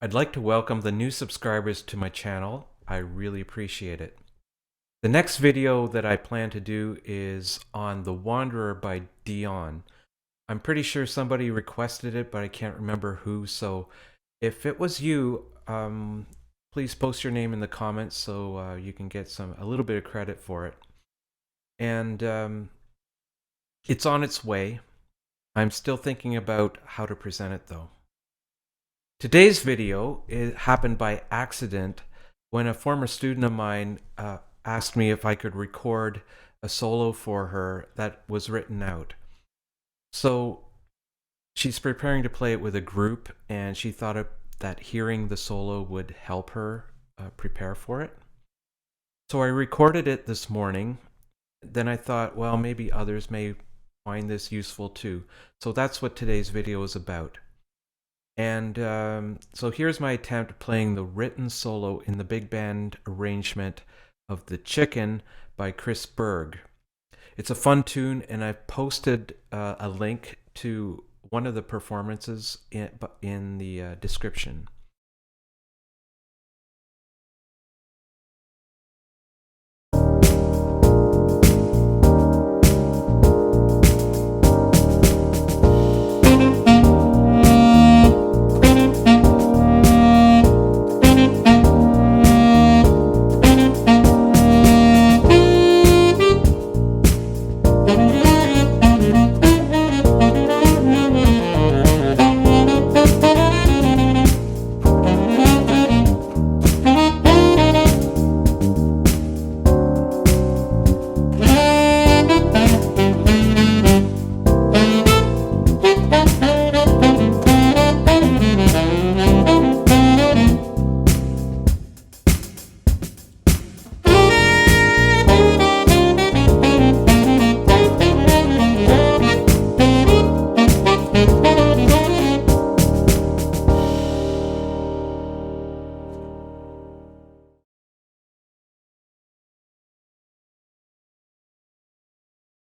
I'd like to welcome the new subscribers to my channel. I really appreciate it. The next video that I plan to do is on The Wanderer by Dion. I'm pretty sure somebody requested it, but I can't remember who. So if it was you, please post your name in the comments so you can get a little bit of credit for it. And it's on its way. I'm still thinking about how to present it though. Today's video happened by accident when a former student of mine asked me if I could record a solo for her that was written out. So she's preparing to play it with a group, and she thought that hearing the solo would help her prepare for it. So I recorded it this morning. Then I thought, well, maybe others may find this useful too. So that's what today's video is about. And so here's my attempt at playing the written solo in the big band arrangement of The Chicken by Berg. It's a fun tune, and I've posted a link to one of the performances in the description.